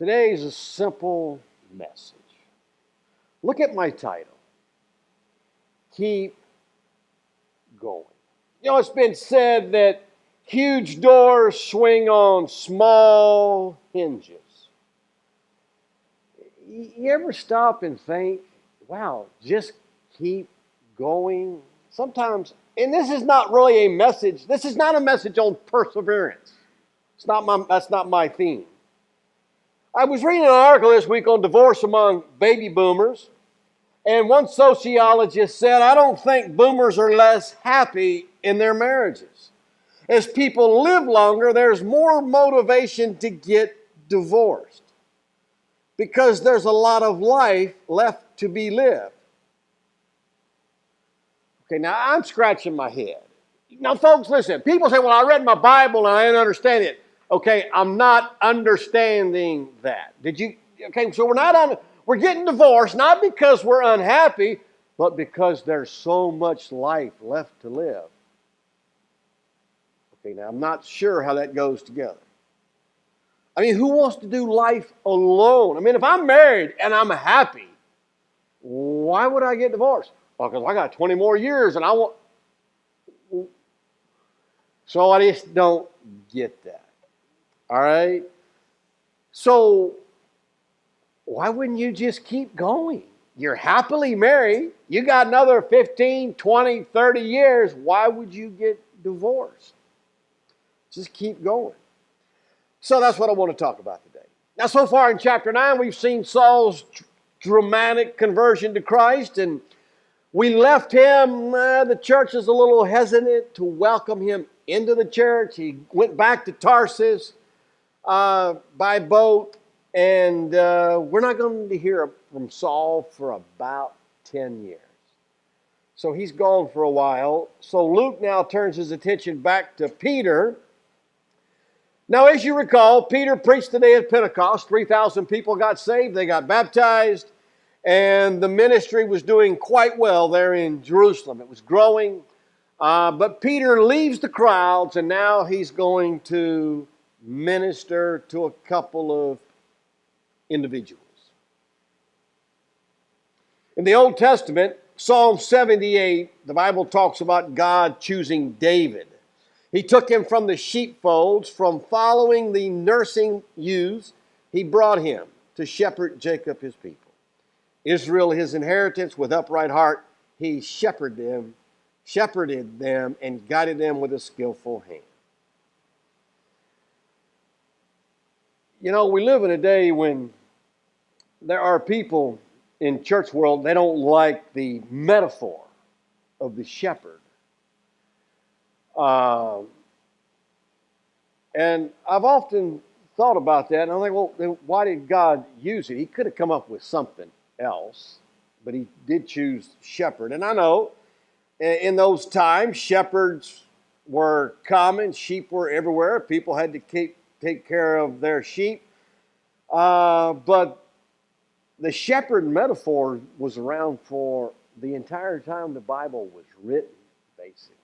Today is a simple message. Look at my title. Keep going. You know, it's been said that huge doors swing on small hinges. You ever stop and think, wow, just keep going? Sometimes, and this is not really a message, this is not a message on perseverance. That's not my theme. I was reading an article this week on divorce among baby boomers, and one sociologist said, I don't think boomers are less happy in their marriages. As people live longer, there's more motivation to get divorced because there's a lot of life left to be lived. Okay, now I'm scratching my head. Now, folks, listen. People say, well, I read my Bible and I didn't understand it. Okay, I'm not understanding that. Did you? Okay, so we're getting divorced, not because we're unhappy, but because there's so much life left to live. Okay, now I'm not sure how that goes together. I mean, who wants to do life alone? I mean, if I'm married and I'm happy, why would I get divorced? Well, because I got 20 more years and I want... So I just don't get that. All right? So why wouldn't you just keep going? You're happily married. You got another 15, 20, 30 years. Why would you get divorced? Just keep going. So that's what I want to talk about today. Now, so far in chapter 9, we've seen Saul's dramatic conversion to Christ, and we left him, the church is a little hesitant to welcome him into the church. He went back to Tarsus by boat, and we're not going to hear from Saul for about 10 years. So he's gone for a while. So Luke now turns his attention back to Peter. Now, as you recall, Peter preached the day of Pentecost. 3,000 people got saved. They got baptized. And the ministry was doing quite well there in Jerusalem. It was growing. But Peter leaves the crowds, and now he's going to minister to a couple of individuals. In the Old Testament, Psalm 78, the Bible talks about God choosing David. He took him from the sheepfolds, from following the nursing ewes. He brought him to shepherd Jacob, his people. Israel, his inheritance, with upright heart, he shepherded them and guided them with a skillful hand. You know, we live in a day when there are people in church world, they don't like the metaphor of the shepherd. And I've often thought about that, and I'm like, well, then why did God use it? He could have come up with something else, but he did choose shepherd. And I know in those times, shepherds were common, sheep were everywhere. People had to take care of their sheep. But the shepherd metaphor was around for the entire time the Bible was written, basically.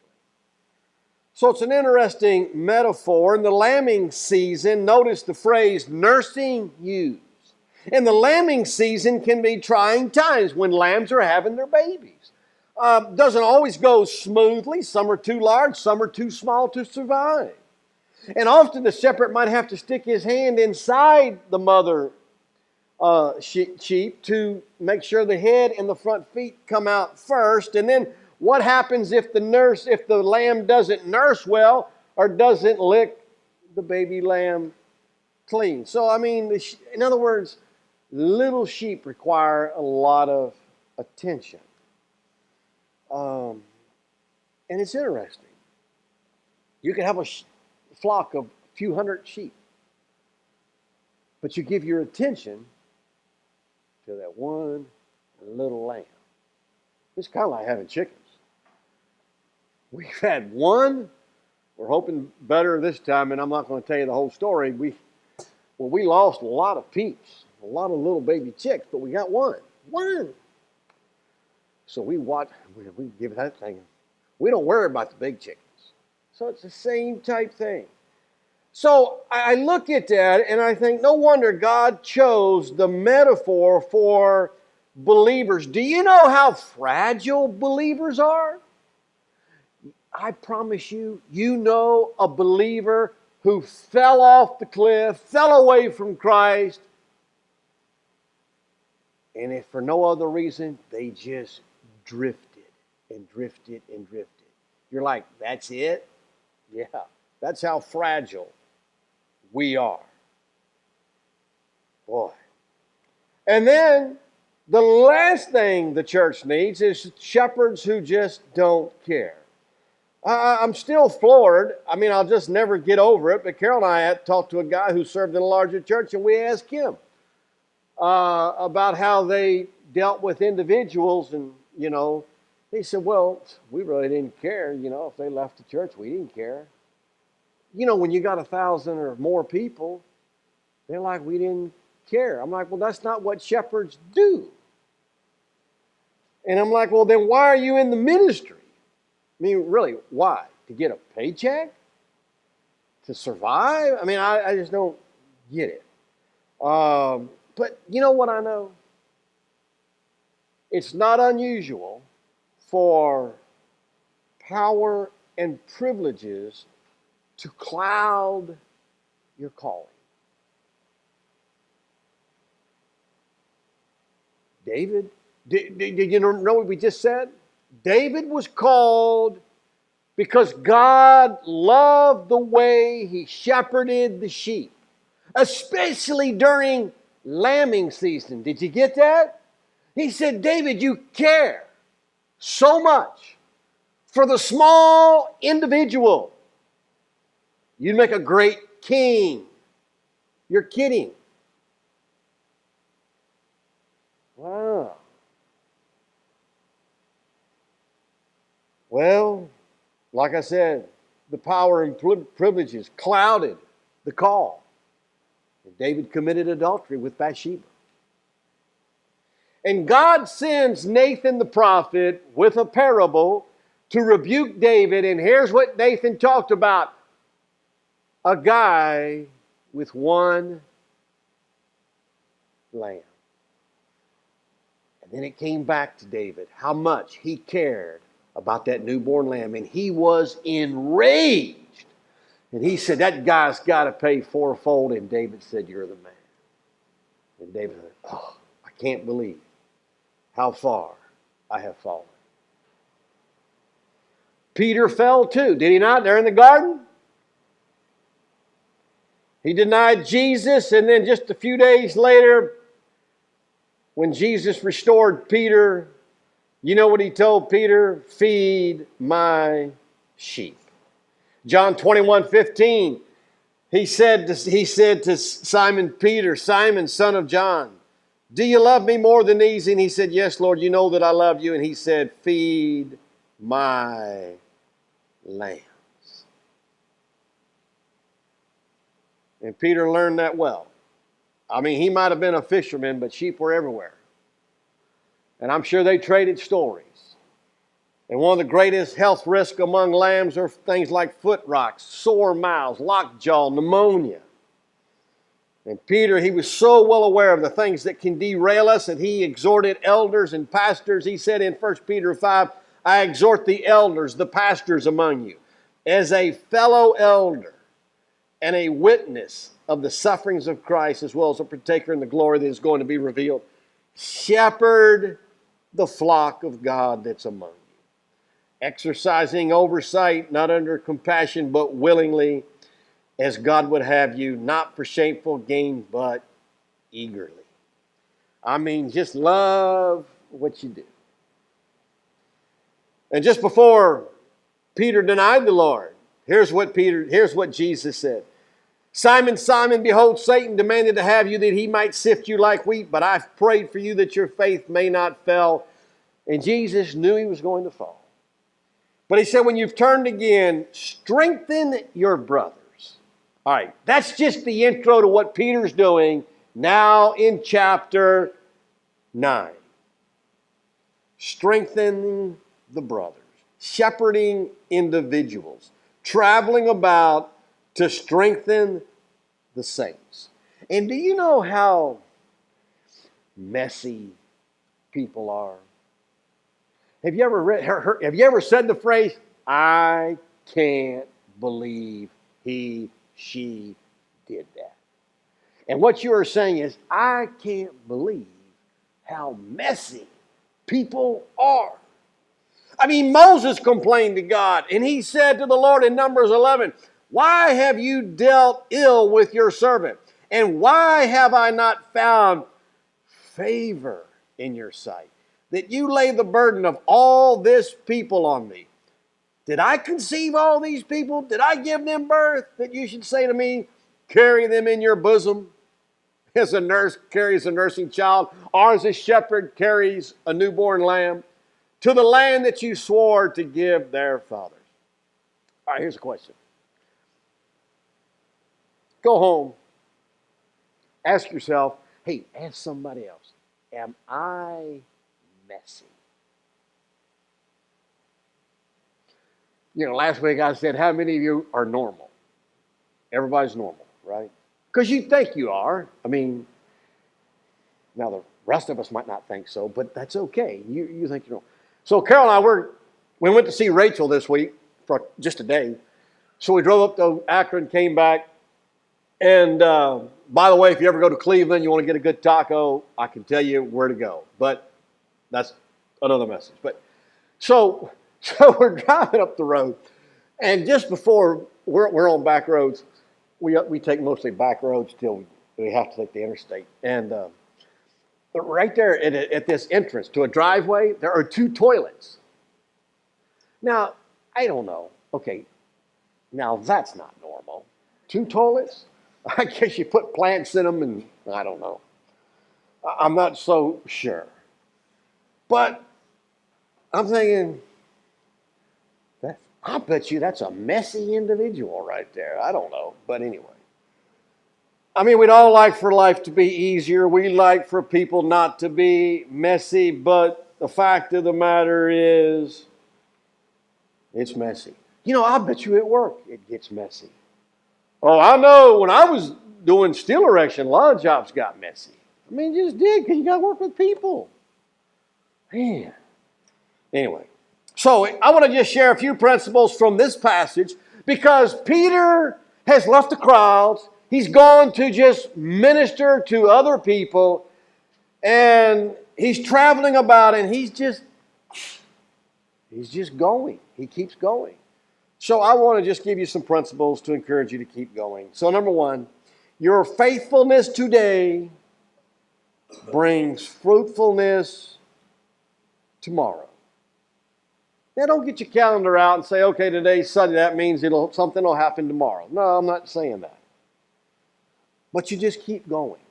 So it's an interesting metaphor. In the lambing season, notice the phrase nursing ewes. And the lambing season can be trying times when lambs are having their babies. Doesn't always go smoothly. Some are too large, some are too small to survive. And often the shepherd might have to stick his hand inside the mother sheep to make sure the head and the front feet come out first. And then what happens if the lamb doesn't nurse well or doesn't lick the baby lamb clean? So, I mean, in other words, little sheep require a lot of attention. And it's interesting. You can have a flock of a few hundred sheep, but you give your attention to that one little lamb. It's kind of like having chickens. We've had one. We're hoping better this time, and I'm not going to tell you the whole story. We lost a lot of peeps, a lot of little baby chicks, but we got one. So we give that thing. We don't worry about the big chickens. So it's the same type thing. So I look at that and I think, no wonder God chose the metaphor for believers. Do you know how fragile believers are? I promise you, you know a believer who fell off the cliff, fell away from Christ, and if for no other reason, they just drifted and drifted and drifted. You're like, that's it? Yeah, that's how fragile we are. Boy. And then the last thing the church needs is shepherds who just don't care. I'm still floored. I mean, I'll just never get over it. But Carol and I had talked to a guy who served in a larger church, and we asked him about how they dealt with individuals. And, he said, well, we really didn't care. If they left the church, we didn't care. When you got 1,000 or more people, they're like, we didn't care. I'm like, well, that's not what shepherds do. And I'm like, well, then why are you in the ministry? I mean, really, why? To get a paycheck? To survive? I mean, I just don't get it. But you know what I know? It's not unusual for power and privileges to cloud your calling. David, did you know what we just said? David was called because God loved the way he shepherded the sheep, especially during lambing season. Did you get that? He said, David, you care so much for the small individual. You'd make a great king. You're kidding. Wow. Well, like I said, the power and privileges clouded the call. And David committed adultery with Bathsheba. And God sends Nathan the prophet with a parable to rebuke David. And here's what Nathan talked about. A guy with one lamb. And then it came back to David how much he cared about that newborn lamb. And he was enraged. And he said, that guy's got to pay fourfold. And David said, you're the man. And David said, oh, I can't believe how far I have fallen. Peter fell too, did he not? There in the garden. He denied Jesus, and then just a few days later, when Jesus restored Peter, you know what he told Peter? Feed my sheep. John 21:15, he said to Simon Peter, Simon, son of John, do you love me more than these? And he said, yes, Lord, you know that I love you. And he said, feed my lambs. And Peter learned that well. I mean, he might have been a fisherman, but sheep were everywhere. And I'm sure they traded stories. And one of the greatest health risks among lambs are things like foot rocks, sore mouths, lockjaw, pneumonia. And Peter, he was so well aware of the things that can derail us, and he exhorted elders and pastors. He said in 1 Peter 5, I exhort the elders, the pastors among you, as a fellow elder and a witness of the sufferings of Christ, as well as a partaker in the glory that is going to be revealed. Shepherd the flock of God that's among you, exercising oversight, not under compassion, but willingly, as God would have you, not for shameful gain, but eagerly. I mean, just love what you do. And just before Peter denied the Lord, here's what Jesus said. Simon, Simon, behold, Satan demanded to have you that he might sift you like wheat, but I've prayed for you that your faith may not fail. And Jesus knew he was going to fall. But he said, when you've turned again, strengthen your brothers. All right, that's just the intro to what Peter's doing now in chapter 9. Strengthening the brothers, shepherding individuals, traveling about to strengthen the saints. And do you know how messy people are? Have you ever have you ever said the phrase, "I can't believe she did that"? And what you are saying is, I can't believe how messy people are. I mean, Moses complained to God, and he said to the Lord in Numbers 11, "Why have you dealt ill with your servant? And why have I not found favor in your sight, that you lay the burden of all this people on me? Did I conceive all these people? Did I give them birth, that you should say to me, carry them in your bosom, as a nurse carries a nursing child, or as a shepherd carries a newborn lamb, to the land that you swore to give their fathers?" All right, here's a question. Go home. Ask yourself, hey, ask somebody else, am I messy? You know, last week I said, how many of you are normal? Everybody's normal, right? Because you think you are. I mean, now the rest of us might not think so, but that's okay. You think you're normal. So Carol and I, we went to see Rachel this week for just a day. So we drove up to Akron, came back. And by the way, if you ever go to Cleveland, you want to get a good taco, I can tell you where to go. But that's another message. But so we're driving up the road. And just before we're on back roads, we take mostly back roads till we have to take the interstate. And right there at this entrance to a driveway, there are 2 toilets. Now, I don't know. Okay, now that's not normal. 2 toilets? I guess you put plants in them, and I don't know. I'm not so sure. But I'm thinking, I bet you that's a messy individual right there. I don't know. But anyway. I mean, we'd all like for life to be easier. We like for people not to be messy. But the fact of the matter is, it's messy. You know, I bet you at work it gets messy. Oh, I know when I was doing steel erection, a lot of jobs got messy. I mean, it just did, because you got to work with people. Man. Anyway, so I want to just share a few principles from this passage, because Peter has left the crowds. He's gone to just minister to other people, and he's traveling about, and he's just going. He keeps going. So I want to just give you some principles to encourage you to keep going. So number 1, your faithfulness today brings fruitfulness tomorrow. Now don't get your calendar out and say, okay, today's Sunday, that means something will happen tomorrow. No, I'm not saying that. But you just keep going,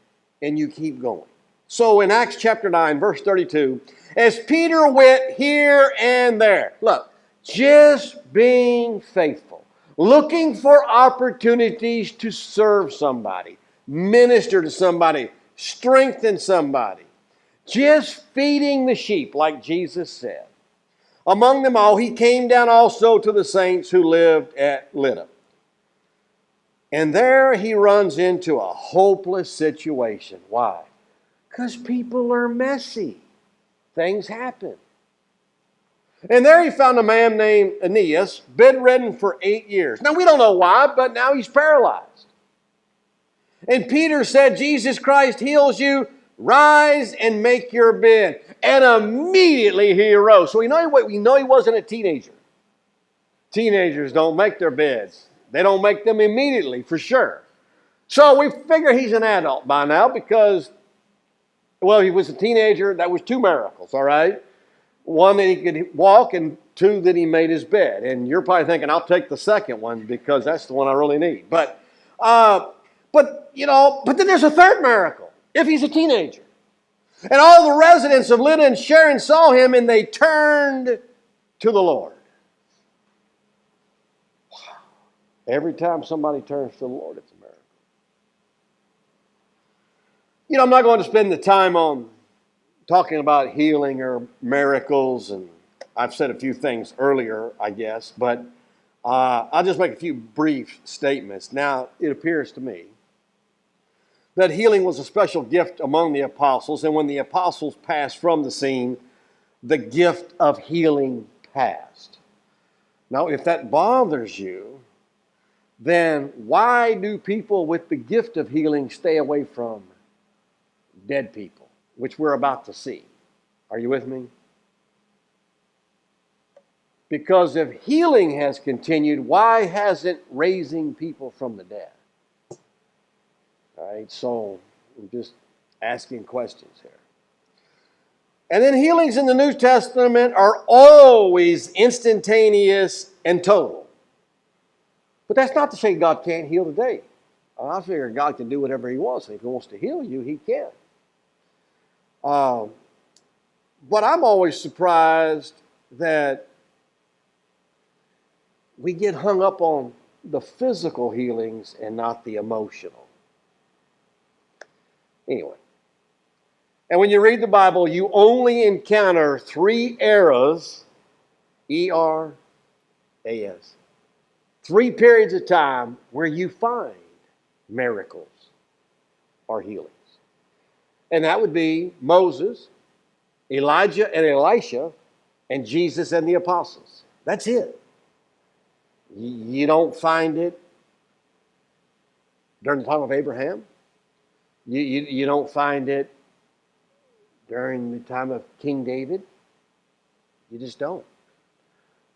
and you keep going. So in Acts chapter 9, verse 32, as Peter went here and there, look, just being faithful, looking for opportunities to serve somebody, minister to somebody, strengthen somebody, just feeding the sheep like Jesus said. Among them all, he came down also to the saints who lived at Lydda. And there he runs into a hopeless situation. Why? Because people are messy. Things happen. And there he found a man named Aeneas, bedridden for 8 years. Now, we don't know why, but now he's paralyzed. And Peter said, Jesus Christ heals you. Rise and make your bed. And immediately he arose. So we know he wasn't a teenager. Teenagers don't make their beds. They don't make them immediately, for sure. So we figure he's an adult by now because, well, he was a teenager. That was 2 miracles, all right? 1, that he could walk, and 2, that he made his bed. And you're probably thinking, I'll take the second one because that's the one I really need. But then there's a 3rd miracle, if he's a teenager. And all the residents of Lydda and Sharon saw him, and they turned to the Lord. Wow. Every time somebody turns to the Lord, it's a miracle. You know, I'm not going to spend the time on talking about healing or miracles, and I've said a few things earlier, I guess, but I'll just make a few brief statements. Now, it appears to me that healing was a special gift among the apostles, and when the apostles passed from the scene, the gift of healing passed. Now, if that bothers you, then why do people with the gift of healing stay away from dead people, which we're about to see? Are you with me? Because if healing has continued, why hasn't raising people from the dead? All right, so I'm just asking questions here. And then healings in the New Testament are always instantaneous and total. But that's not to say God can't heal today. I figure God can do whatever He wants. If He wants to heal you, He can. But I'm always surprised that we get hung up on the physical healings and not the emotional. Anyway. And when you read the Bible, you only encounter 3 eras, E-R-A-S, 3 periods of time where you find miracles or healings. And that would be Moses, Elijah and Elisha, and Jesus and the apostles. That's it. You don't find it during the time of Abraham. You don't find it during the time of King David. You just don't.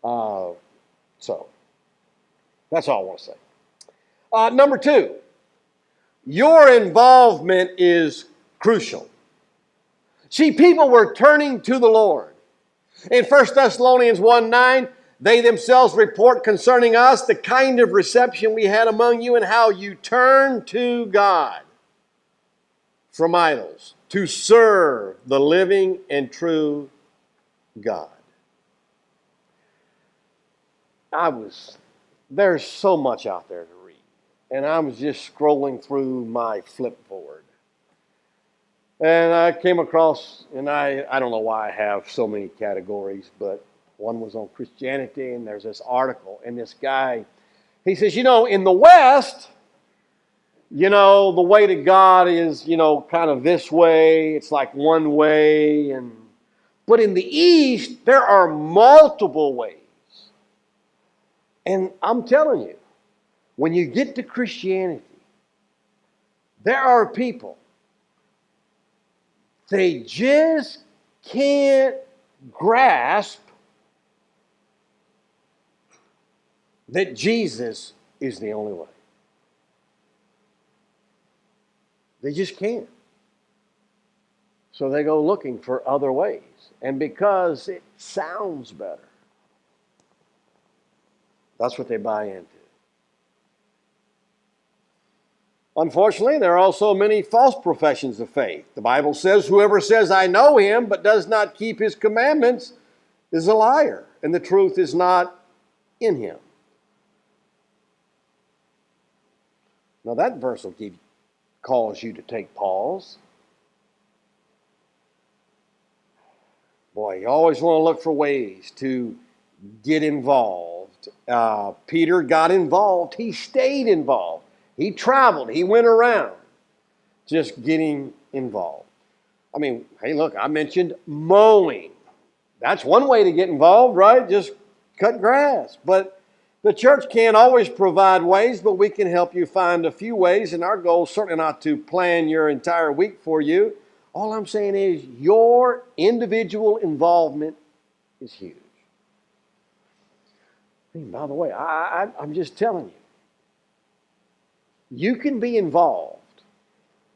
So, that's all I want to say. Number 2, your involvement is crucial. See, people were turning to the Lord. In 1 Thessalonians 1:9, they themselves report concerning us the kind of reception we had among you and how you turned to God from idols to serve the living and true God. There's so much out there to read. And I was just scrolling through my flipboard. And I came across, and I don't know why I have so many categories, but one was on Christianity, and there's this article, and this guy, he says, in the West, the way to God is, kind of this way. It's like one way. But in the East, there are multiple ways. And I'm telling you, when you get to Christianity, there are people, they just can't grasp that Jesus is the only way. They just can't. So they go looking for other ways. And because it sounds better, that's what they buy into. Unfortunately, there are also many false professions of faith. The Bible says, whoever says, I know him, but does not keep his commandments is a liar, and the truth is not in him. Now that verse will cause you to take pause. Boy, you always want to look for ways to get involved. Peter got involved. He stayed involved. He traveled. He went around just getting involved. I mean, hey, look, I mentioned mowing. That's one way to get involved, right? Just cut grass. But the church can't always provide ways, but we can help you find a few ways. And our goal is certainly not to plan your entire week for you. All I'm saying is your individual involvement is huge. And by the way, I'm just telling you, you can be involved.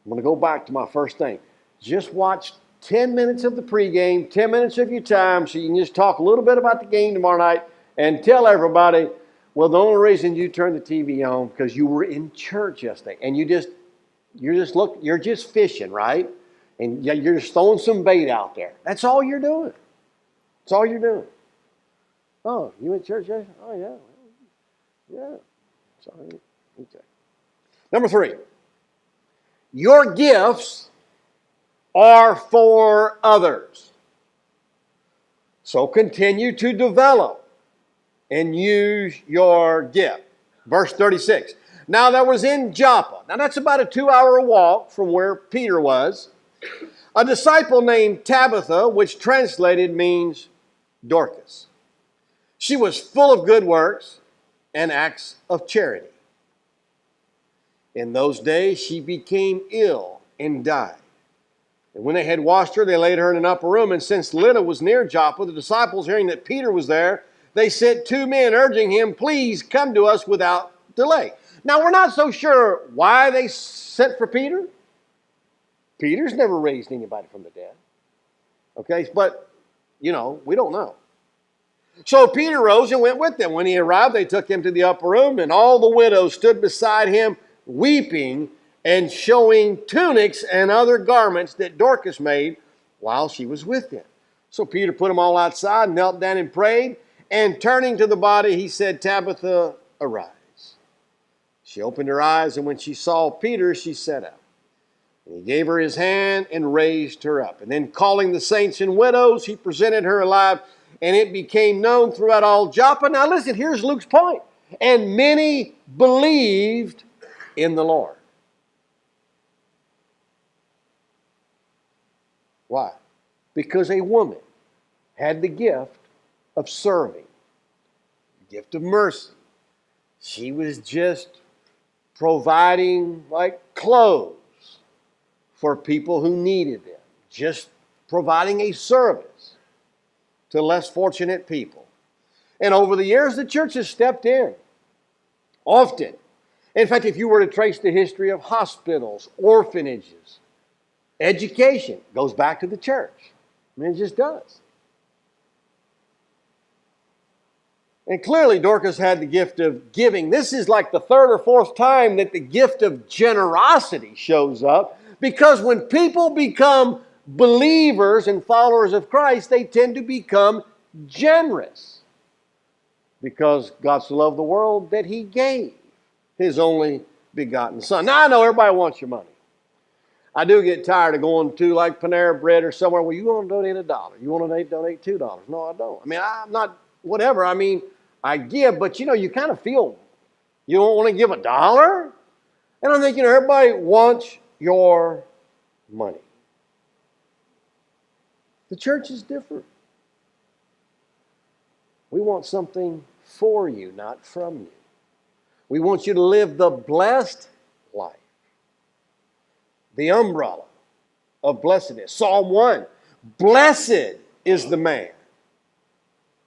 I'm going to go back to my first thing. Just watch 10 minutes of the pregame, 10 minutes of your time, so you can just talk a little bit about the game tomorrow night and tell everybody, well, the only reason you turned the TV on because you were in church yesterday, and you're just fishing, right? And you're just throwing some bait out there. That's all you're doing. That's all you're doing. Oh, you went to church yesterday? Oh, yeah. Yeah. Sorry. Okay. Number 3, your gifts are for others. So continue to develop and use your gift. Verse 36. Now there was in Joppa, now that's about a 2-hour walk from where Peter was, a disciple named Tabitha, which translated means Dorcas. She was full of good works and acts of charity. In those days she became ill and died. And when they had washed her, they laid her in an upper room. And since Lydda was near Joppa, the disciples, hearing that Peter was there, they sent 2 men urging him, please come to us without delay. Now, we're not so sure why they sent for Peter. Peter's never raised anybody from the dead. Okay, but, we don't know. So Peter rose and went with them. When he arrived, they took him to the upper room, and all the widows stood beside him, weeping and showing tunics and other garments that Dorcas made while she was with them. So Peter put them all outside, knelt down and prayed, and turning to the body, he said, Tabitha, arise. She opened her eyes, and when she saw Peter, she sat up. And he gave her his hand and raised her up. And then calling the saints and widows, he presented her alive, and it became known throughout all Joppa. Now listen, here's Luke's point. And many believed in the Lord. Why? Because a woman had the gift of serving, the gift of mercy. She was just providing like clothes for people who needed them, just providing a service to less fortunate people. And over the years, the church has stepped in often. In fact, if you were to trace the history of hospitals, orphanages, education, goes back to the church. I mean, it just does. And clearly, Dorcas had the gift of giving. This is like the 3rd or 4th time that the gift of generosity shows up, because when people become believers and followers of Christ, they tend to become generous. Because God so loved the world that he gave his only begotten Son. Now, I know everybody wants your money. I do get tired of going to like Panera Bread or somewhere where you want to donate $1. You want to donate $2. No, I don't. I mean, I'm not, whatever. I mean, I give, but you kind of feel you don't want to give $1. And I'm thinking, everybody wants your money. The church is different. We want something for you, not from you. We want you to live the blessed life. The umbrella of blessedness. Psalm 1, blessed is the man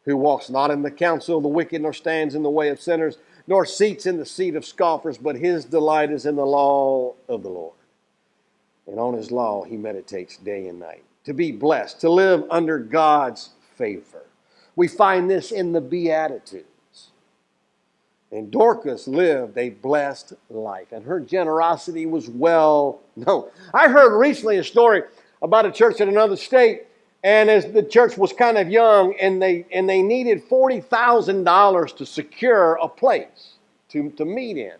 who walks not in the counsel of the wicked, nor stands in the way of sinners, nor seats in the seat of scoffers, but his delight is in the law of the Lord. And on his law he meditates day and night. To be blessed, to live under God's favor. We find this in the Beatitudes. And Dorcas lived a blessed life, and her generosity was well known. I heard recently a story about a church in another state, and as the church was kind of young, and they needed $40,000 to secure a place to meet in.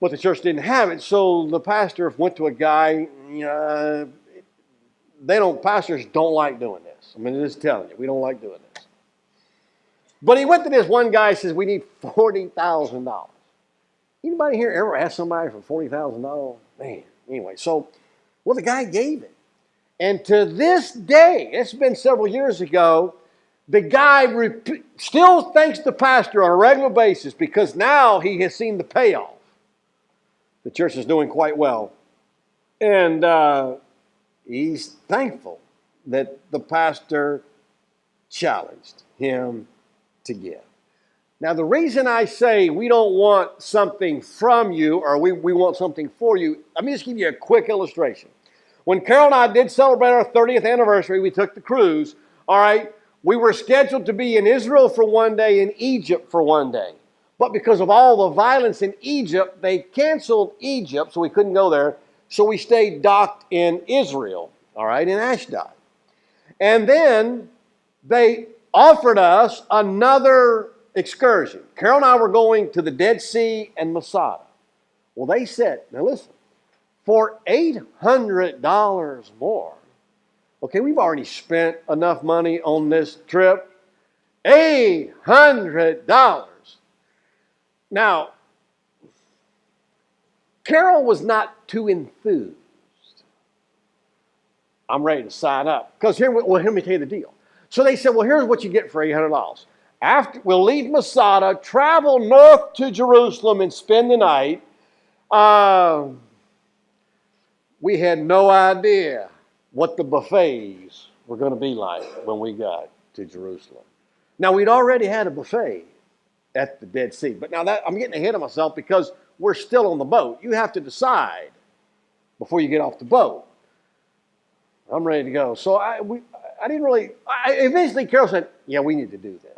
But the church didn't have it, so the pastor went to a guy. Pastors don't like doing this. I mean, I'm just telling you, we don't like doing this. But he went to this one guy and says, we need $40,000. Anybody here ever asked somebody for $40,000? Man, anyway, the guy gave it. And to this day, it's been several years ago, the guy still thanks the pastor on a regular basis because now he has seen the payoff. The church is doing quite well. And he's thankful that the pastor challenged him to give. Now, the reason I say we don't want something from you or we want something for you, let me just give you a quick illustration. When Carol and I did celebrate our 30th anniversary, we took the cruise, all right, we were scheduled to be in Israel for one day, in Egypt for one day. But because of all the violence in Egypt, they canceled Egypt, so we couldn't go there. So we stayed docked in Israel, all right, in Ashdod. And then they offered us another excursion. Carol and I were going to the Dead Sea and Masada. Well, they said, now listen, for $800 more, okay, we've already spent enough money on this trip, $800. Now, Carol was not too enthused. I'm ready to sign up. Because let me tell you the deal. So they said, well, here's what you get for $800. We'll leave Masada, travel north to Jerusalem, and spend the night. We had no idea what the buffets were going to be like when we got to Jerusalem. Now, we'd already had a buffet at the Dead Sea. But now I'm getting ahead of myself because we're still on the boat. You have to decide before you get off the boat. I'm ready to go. So eventually Carol said, yeah, we need to do this.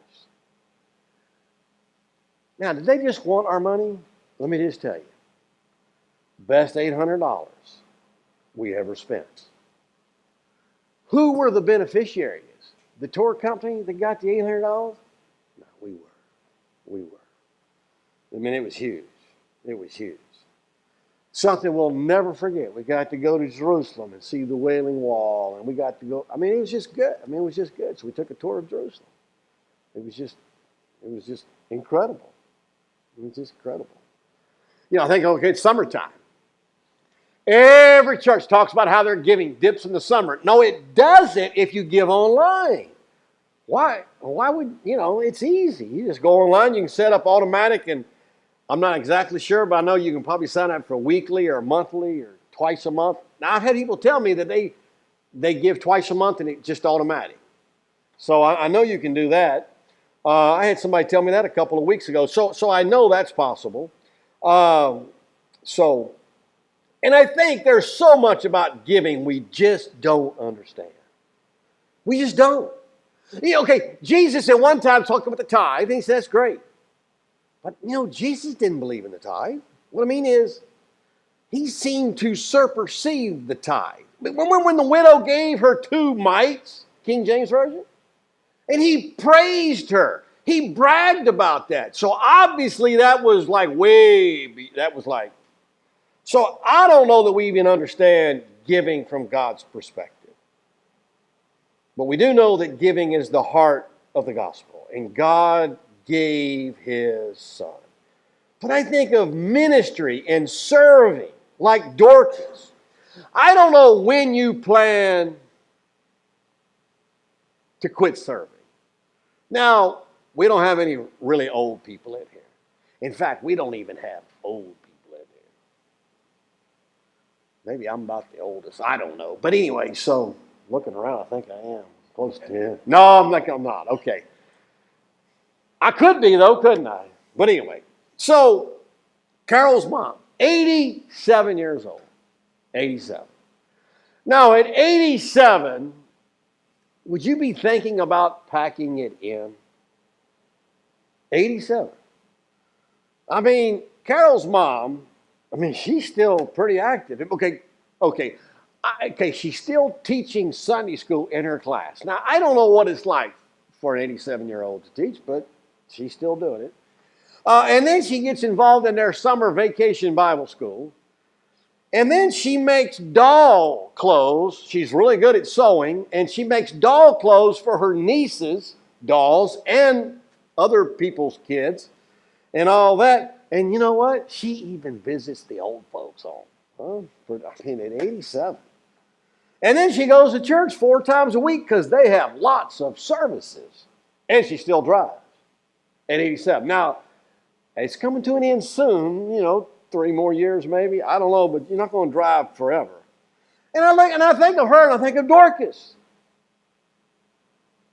Now, did they just want our money? Let me just tell you. Best $800 we ever spent. Who were the beneficiaries? The tour company that got the $800? No, we were. We were. I mean, it was huge. It was huge. Something we'll never forget. We got to go to Jerusalem and see the Wailing Wall, and we got to go. I mean, it was just good. So we took a tour of Jerusalem. It was just incredible. It was just incredible. You know, I think, okay, it's summertime. Every church talks about how they're giving dips in the summer. No, it doesn't if you give online. Why would, it's easy. You just go online, you can set up automatic, and I'm not exactly sure, but I know you can probably sign up for weekly or monthly or twice a month. Now, I've had people tell me that they give twice a month and it's just automatic. So I know you can do that. I had somebody tell me that a couple of weeks ago. So I know that's possible. And I think there's so much about giving we just don't understand. We just don't. Okay, Jesus at one time talked about the tithe, and he said, that's great. But, Jesus didn't believe in the tithe. What I mean is, he seemed to supersede the tithe. Remember when the widow gave her 2 mites, King James Version? And he praised her. He bragged about that. So obviously that was like so I don't know that we even understand giving from God's perspective. But we do know that giving is the heart of the gospel. And God gave his son. But I think of ministry and serving like Dorcas. I don't know when you plan to quit serving. Now, we don't have any really old people in here. In fact, we don't even have old people in here. Maybe I'm about the oldest. I don't know. But anyway, so looking around, I think I am close to it. No, I'm not. Okay. I could be, though, couldn't I? But anyway, so Carol's mom, 87 years old. 87. Now, at 87, would you be thinking about packing it in? 87. I mean, Carol's mom, she's still pretty active. Okay, she's still teaching Sunday school in her class. Now, I don't know what it's like for an 87-year-old to teach, but she's still doing it. And then she gets involved in their summer vacation Bible school. And then she makes doll clothes. She's really good at sewing. And she makes doll clothes for her nieces, dolls, and other people's kids, and all that. And you know what? She even visits the old folks home. At 87. And then she goes to church 4 times a week because they have lots of services. And she still drives at 87. Now, it's coming to an end soon, 3 more years maybe. I don't know, but you're not going to drive forever. And I think of her and I think of Dorcas.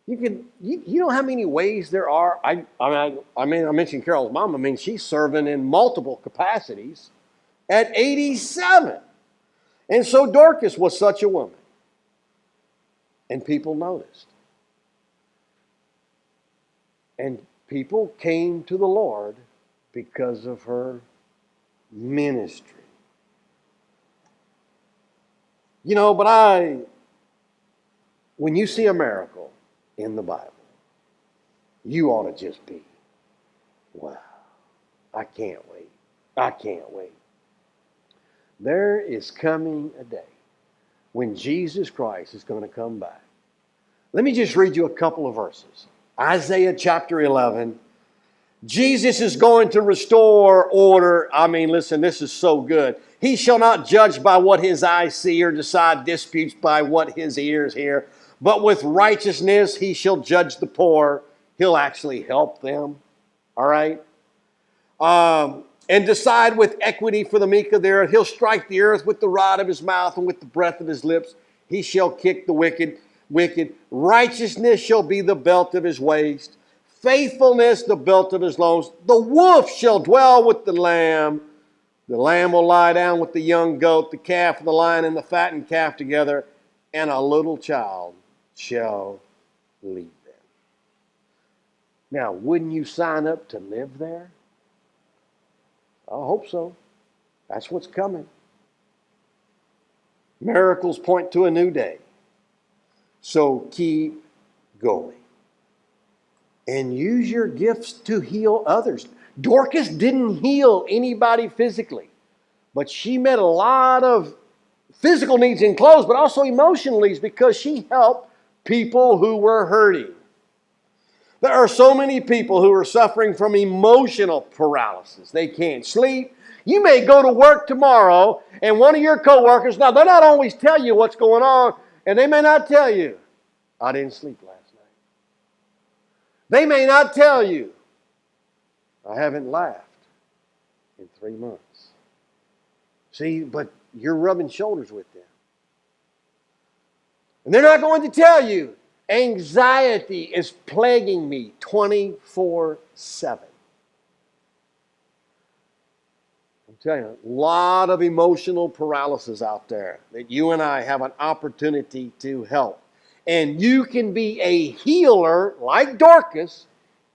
You know how many ways there are? I mentioned Carol's mom. She's serving in multiple capacities at 87. And so Dorcas was such a woman. And people noticed. And people came to the Lord because of her ministry. But when you see a miracle in the Bible, you ought to just be, wow, I can't wait. I can't wait. There is coming a day when Jesus Christ is going to come back. Let me just read you a couple of verses. Isaiah chapter 11. Jesus is going to restore order. I mean, listen, this is so good. He shall not judge by what his eyes see or decide disputes by what his ears hear. But with righteousness he shall judge the poor. He'll actually help them. All right? And decide with equity for the meek of the earth. He'll strike the earth with the rod of his mouth and with the breath of his lips. He shall kick the wicked. Righteousness shall be the belt of his waist. Faithfulness the belt of his loins. The wolf shall dwell with the lamb. The lamb will lie down with the young goat, the calf and the lion and the fattened calf together, and a little child shall lead them. Now, wouldn't you sign up to live there? I hope so. That's what's coming. Miracles point to a new day. So keep going. And use your gifts to heal others. Dorcas didn't heal anybody physically, but she met a lot of physical needs in clothes, but also emotional needs because she helped people who were hurting. There are so many people who are suffering from emotional paralysis. They can't sleep. You may go to work tomorrow and one of your coworkers, now they're not always tell you what's going on, and they may not tell you, I didn't sleep last night. They may not tell you, I haven't laughed in 3 months. See, but you're rubbing shoulders with them. And they're not going to tell you, anxiety is plaguing me 24/7. I'm telling you, a lot of emotional paralysis out there that you and I have an opportunity to help. And you can be a healer like Dorcas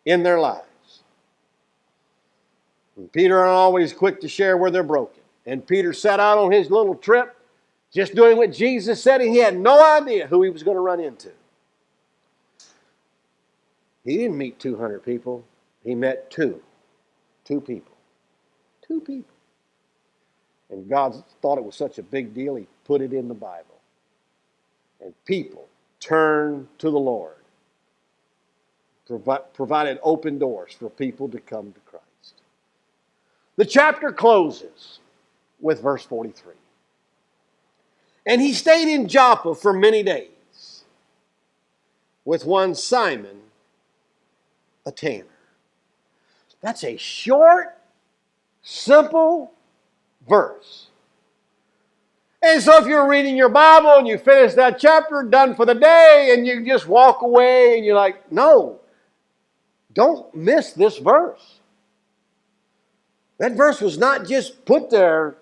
in their lives. And Peter are always quick to share where they're broken. And Peter set out on his little trip just doing what Jesus said, and he had no idea who he was going to run into. He didn't meet 200 people. He met two people. 2 people. And God thought it was such a big deal, he put it in the Bible. And people turned to the Lord. Provided open doors for people to come to Christ. The chapter closes with verse 43. And he stayed in Joppa for many days with one Simon, a tanner. That's a short, simple verse. And so if you're reading your Bible and you finish that chapter, done for the day, and you just walk away and you're like, no, don't miss this verse. That verse was not just put there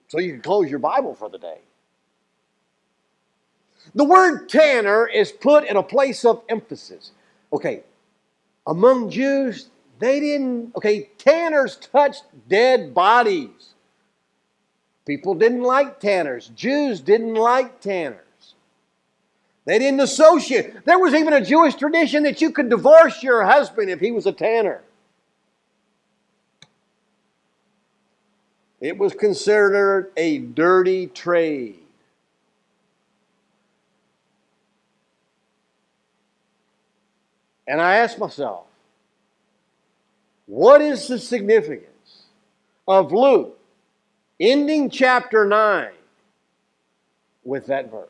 so you can close your Bible for the day. The word tanner is put in a place of emphasis. Okay, among Jews, tanners touched dead bodies. People didn't like tanners. Jews didn't like tanners. They didn't associate. There was even a Jewish tradition that you could divorce your husband if he was a tanner. It was considered a dirty trade. And I asked myself, what is the significance of Luke ending chapter 9 with that verse?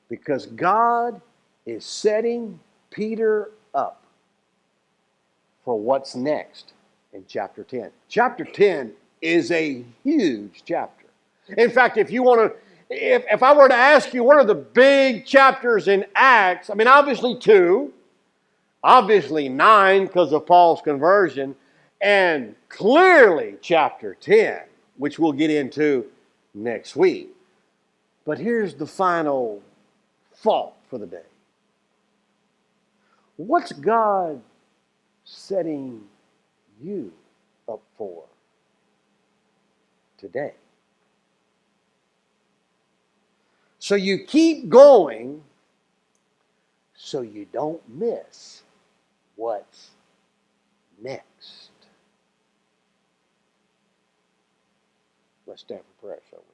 Because God is setting Peter up for what's next in chapter 10. Chapter 10 is a huge chapter. In fact, if I were to ask you what are the big chapters in Acts, I mean, obviously 2, obviously 9 because of Paul's conversion, and clearly chapter 10, which we'll get into next week. But here's the final thought for the day. What's God setting you up for today? So you keep going so you don't miss what's next. Let's stand for prayer, shall we?